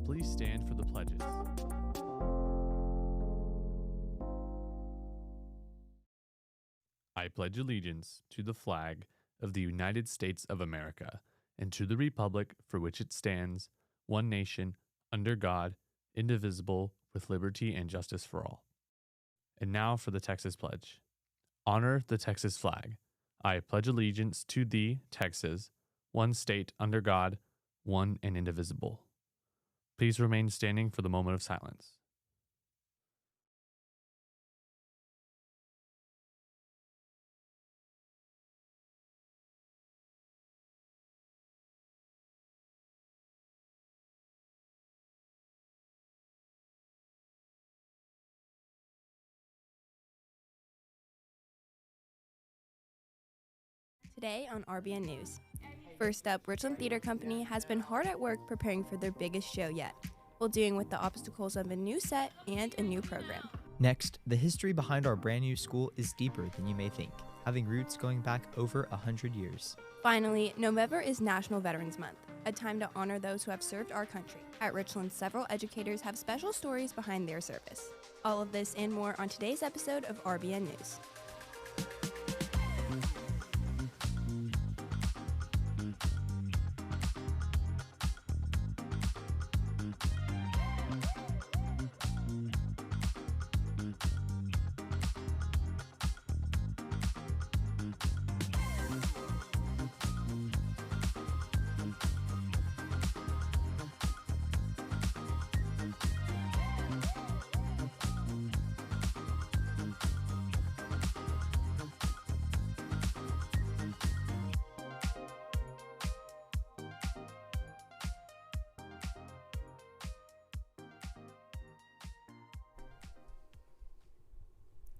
Please stand for the pledges. I pledge allegiance to the flag of the United States of America and to the republic for which it stands, one nation, under God, indivisible, with liberty and justice for all. And now for the Texas Pledge. Honor the Texas flag. I pledge allegiance to thee, Texas, one state under God, one and indivisible. Please remain standing for the moment of silence. Today on RBN News. First up, Richland Theatre Company has been hard at work preparing for their biggest show yet, while dealing with the obstacles of a new set and a new program. Next, the history behind our brand new school is deeper than you may think, having roots going back over 100 years. Finally, November is National Veterans Month, a time to honor those who have served our country. At Richland, several educators have special stories behind their service. All of this and more on today's episode of RBN News.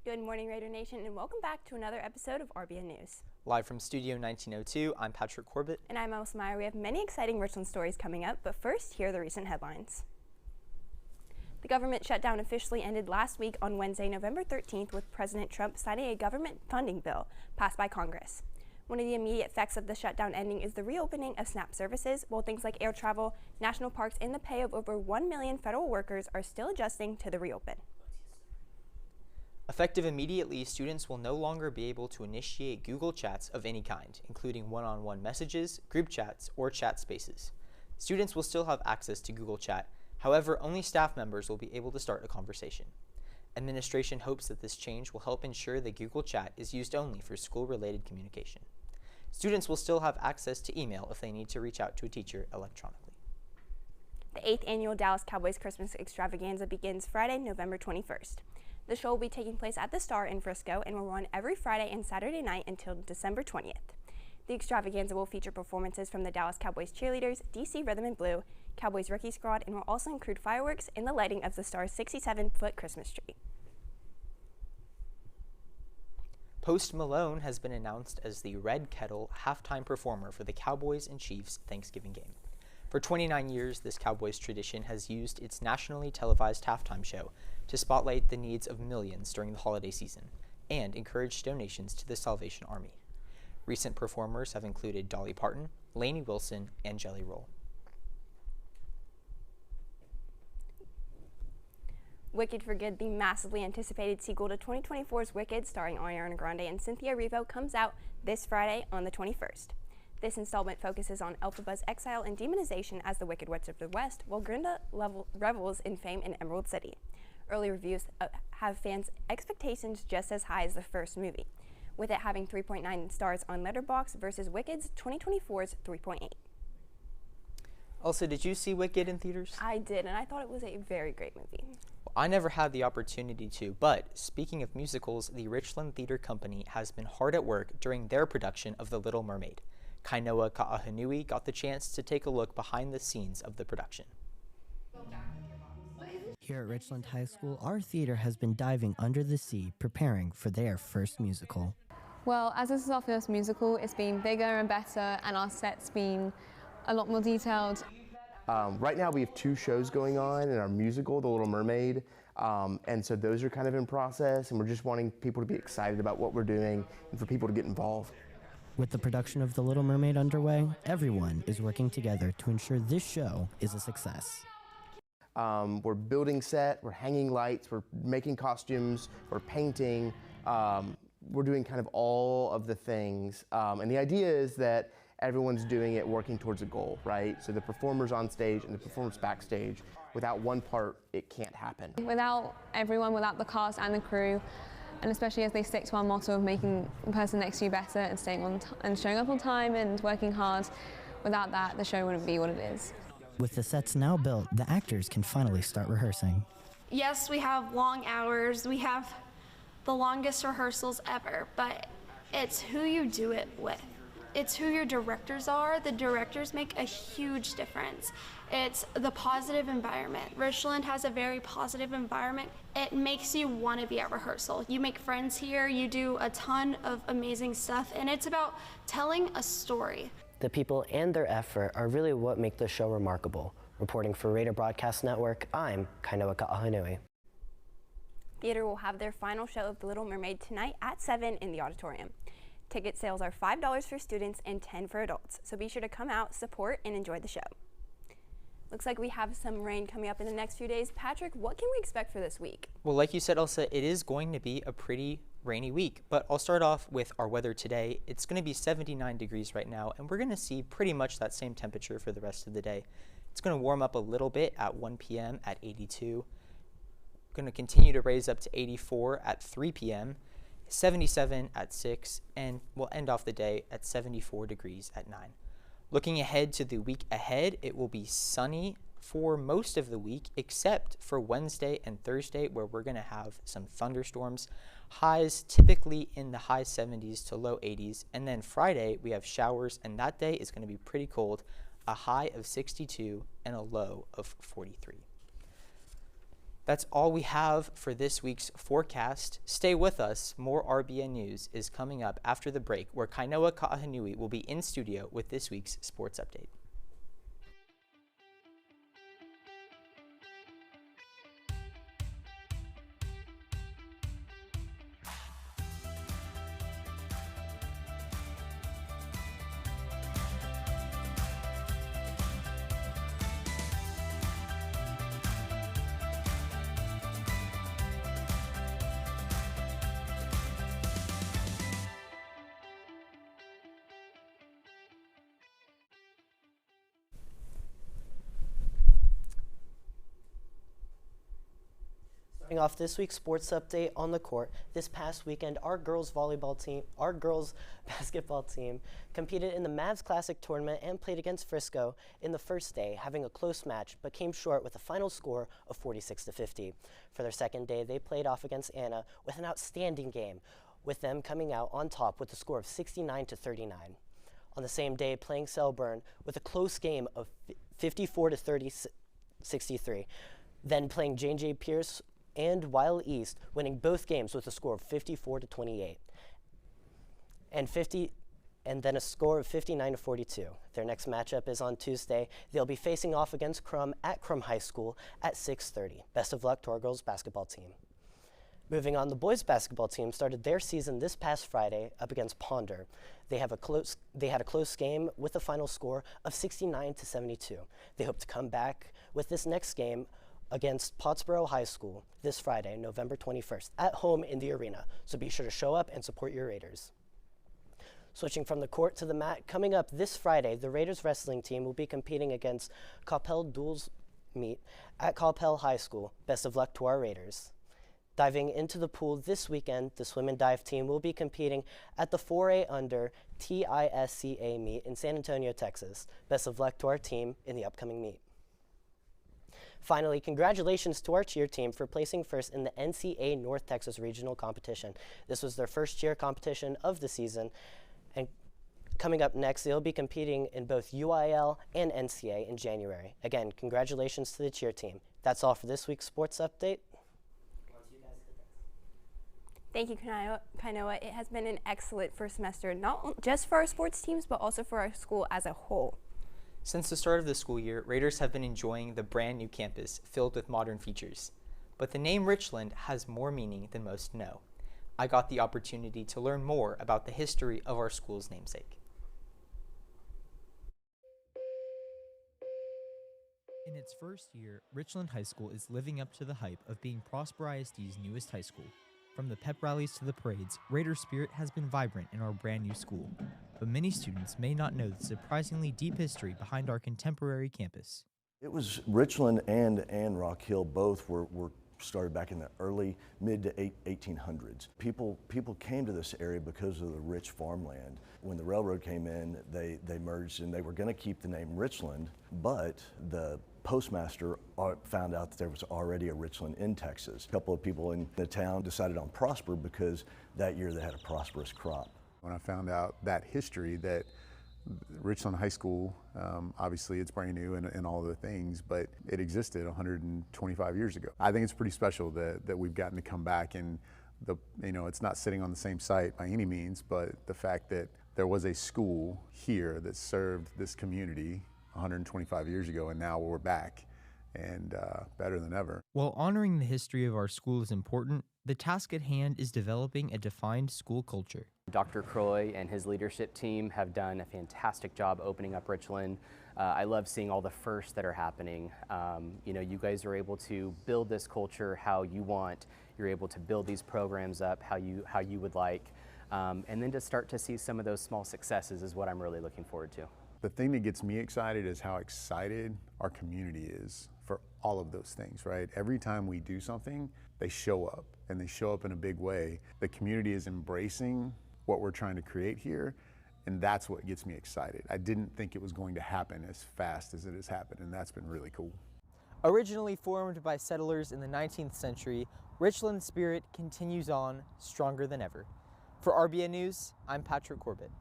Good morning, Raider Nation, and welcome back to another episode of RBN News. Live from Studio 1902, I'm Patrick Corbett. And I'm Elsa Meier. We have many exciting Richland stories coming up, but first, here are the recent headlines. The government shutdown officially ended last week on Wednesday, November 13th, with President Trump signing a government funding bill passed by Congress. One of the immediate effects of the shutdown ending is the reopening of SNAP services, while things like air travel, national parks, and the pay of over 1 million federal workers are still adjusting to the reopen. Effective immediately, students will no longer be able to initiate Google Chats of any kind, including one-on-one messages, group chats, or chat spaces. Students will still have access to Google Chat, however, only staff members will be able to start a conversation. Administration hopes that this change will help ensure that Google Chat is used only for school-related communication. Students will still have access to email if they need to reach out to a teacher electronically. The 8th annual Dallas Cowboys Christmas Extravaganza begins Friday, November 21st. The show will be taking place at the Star in Frisco and will run every Friday and Saturday night until December 20th. The extravaganza will feature performances from the Dallas Cowboys cheerleaders, DC Rhythm and Blue, Cowboys rookie squad, and will also include fireworks and the lighting of the Star's 67-foot Christmas tree. Post Malone has been announced as the Red Kettle halftime performer for the Cowboys and Chiefs Thanksgiving game. For 29 years, this Cowboys tradition has used its nationally televised halftime show to spotlight the needs of millions during the holiday season and encourage donations to the Salvation Army. Recent performers have included Dolly Parton, Lainey Wilson, and Jelly Roll. Wicked for Good, the massively anticipated sequel to 2024's Wicked, starring Ariana Grande and Cynthia Erivo, comes out this Friday on the 21st. This installment focuses on Elphaba's exile and demonization as the Wicked Witch of the West, while Grinda revels in fame in Emerald City. Early reviews have fans' expectations just as high as the first movie, with it having 3.9 stars on Letterboxd versus Wicked's 2024's 3.8. Elsa, did you see Wicked in theaters? I did, and I thought it was a very great movie. Well, I never had the opportunity to, but speaking of musicals, the Richland Theatre Company has been hard at work during their production of The Little Mermaid. Kainoa Ka'ahanui got the chance to take a look behind the scenes of the production. Here at Richland High School, our theater has been diving under the sea, preparing for their first musical. Well, as this is our first musical, it's been bigger and better, and our set's been a lot more detailed. Right now we have 2 shows going on in our musical, The Little Mermaid, and so those are kind of in process, and we're just wanting people to be excited about what we're doing and for people to get involved. With the production of The Little Mermaid underway, everyone is working together to ensure this show is a success. We're building set, we're hanging lights, we're making costumes, we're painting. We're doing kind of all of the things. And the idea is that everyone's doing it working towards a goal, right? So the performers on stage and the performers backstage, without one part, it can't happen. Without everyone, without the cast and the crew, and especially as they stick to our motto of making the person next to you better and staying on and showing up on time and working hard, without that, the show wouldn't be what it is. With the sets now built, the actors can finally start rehearsing. Yes, we have long hours. We have the longest rehearsals ever, but it's who you do it with. It's who your directors are. The directors make a huge difference. It's the positive environment. Richland has a very positive environment. It makes you want to be at rehearsal. You make friends here, you do a ton of amazing stuff, and it's about telling a story. The people and their effort are really what make the show remarkable. Reporting for Raider Broadcast Network, I'm Kainoa. Theater will have their final show of The Little Mermaid tonight at 7 in the auditorium. Ticket sales are $5 for students and $10 for adults, so be sure to come out, support, and enjoy the show. Looks like we have some rain coming up in the next few days. Patrick, what can we expect for this week? Well, like you said, Elsa, it is going to be a pretty rainy week, but I'll start off with our weather today. It's going to be 79 degrees right now, and we're going to see pretty much that same temperature for the rest of the day. It's going to warm up a little bit at 1 p.m. at 82. Going to continue to raise up to 84 at 3 p.m., 77 at 6, and we'll end off the day at 74 degrees at 9. Looking ahead to the week ahead, it will be sunny for most of the week, except for Wednesday and Thursday, where we're going to have some thunderstorms. Highs typically in the high 70s to low 80s, and then Friday we have showers, and that day is going to be pretty cold, a high of 62 and a low of 43. That's all we have for this week's forecast. Stay with us. More RBN news is coming up after the break, where Kainoa Ka'ahanui will be in studio with this week's sports update. Starting off this week's sports update on the court, this past weekend, our girls basketball team competed in the Mavs Classic tournament and played against Frisco in the first day, having a close match, but came short with a final score of 46-50. For their second day, they played off against Anna with an outstanding game, with them coming out on top with a score of 69-39. On the same day, playing Selburn with a close game of 54-63. Then playing J.J. Pierce and Weil East, winning both games with a score of 54-28, and then a score of 59-42. Their next matchup is on Tuesday. They'll be facing off against Crum at Crum High School at 6:30. Best of luck to our girls basketball team. Moving on, the boys basketball team started their season this past Friday up against Ponder. They had a close game with a final score of 69-72. They hope to come back with this next game against Pottsboro High School this Friday, November 21st, at home in the arena. So be sure to show up and support your Raiders. Switching from the court to the mat, coming up this Friday, the Raiders wrestling team will be competing against Coppell Duels Meet at Coppell High School. Best of luck to our Raiders. Diving into the pool this weekend, the swim and dive team will be competing at the 4A Under TISCA meet in San Antonio, Texas. Best of luck to our team in the upcoming meet. Finally, congratulations to our cheer team for placing first in the NCAA North Texas Regional Competition. This was their first cheer competition of the season, and coming up next, they'll be competing in both UIL and NCAA in January. Again, congratulations to the cheer team. That's all for this week's sports update. Thank you, Kainoa. It has been an excellent first semester, not just for our sports teams, but also for our school as a whole. Since the start of the school year, Raiders have been enjoying the brand new campus filled with modern features. But the name Richland has more meaning than most know. I got the opportunity to learn more about the history of our school's namesake. In its first year, Richland High School is living up to the hype of being Prosper ISD's newest high school. From the pep rallies to the parades, Raider spirit has been vibrant in our brand new school. But many students may not know the surprisingly deep history behind our contemporary campus. It was Richland and Rock Hill both were started back in the early mid to 1800s. People came to this area because of the rich farmland. When the railroad came in, they merged, and they were going to keep the name Richland, but the postmaster found out that there was already a Richland in Texas. A couple of people in the town decided on Prosper because that year they had a prosperous crop. When I found out that history, that Richland High School, obviously it's brand new and all the things, but it existed 125 years ago. I think it's pretty special that we've gotten to come back, and it's not sitting on the same site by any means, but the fact that there was a school here that served this community 125 years ago, and now we're back and better than ever. While honoring the history of our school is important, the task at hand is developing a defined school culture. Dr. Croy and his leadership team have done a fantastic job opening up Richland. I love seeing all the firsts that are happening. You guys are able to build this culture how you want. You're able to build these programs up how you would like. And then to start to see some of those small successes is what I'm really looking forward to. The thing that gets me excited is how excited our community is for all of those things, right? Every time we do something, they show up, and they show up in a big way. The community is embracing what we're trying to create here, and that's what gets me excited. I didn't think it was going to happen as fast as it has happened, and that's been really cool. Originally formed by settlers in the 19th century, Richland spirit continues on stronger than ever. For RBN News, I'm Patrick Corbett.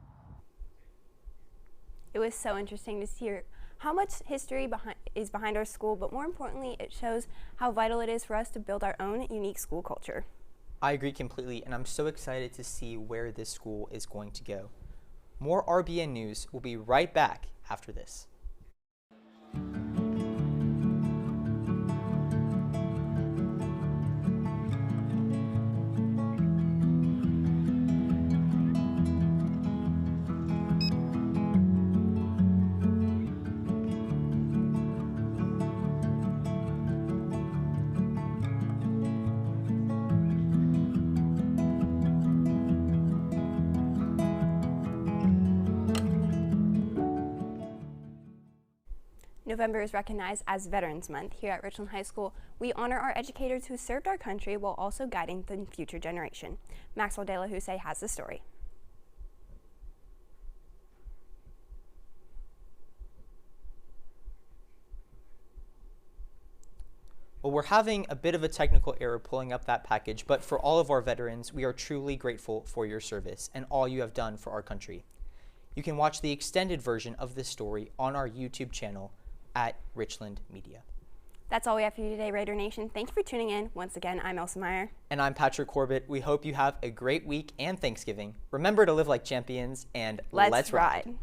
It was so interesting to hear how much history is behind our school, but more importantly, it shows how vital it is for us to build our own unique school culture. I agree completely, and I'm so excited to see where this school is going to go. More RBN News will be right back after this. November is recognized as Veterans Month. Here at Richland High School, we honor our educators who served our country while also guiding the future generation. Maxwell De La Houssaye has the story. Well, we're having a bit of a technical error pulling up that package, but for all of our veterans, we are truly grateful for your service and all you have done for our country. You can watch the extended version of this story on our YouTube channel at Richland Media. That's all we have for you today, Raider Nation. Thank you for tuning in. Once again, I'm Elsa Meier. And I'm Patrick Corbett. We hope you have a great week and Thanksgiving. Remember to live like champions, and let's ride.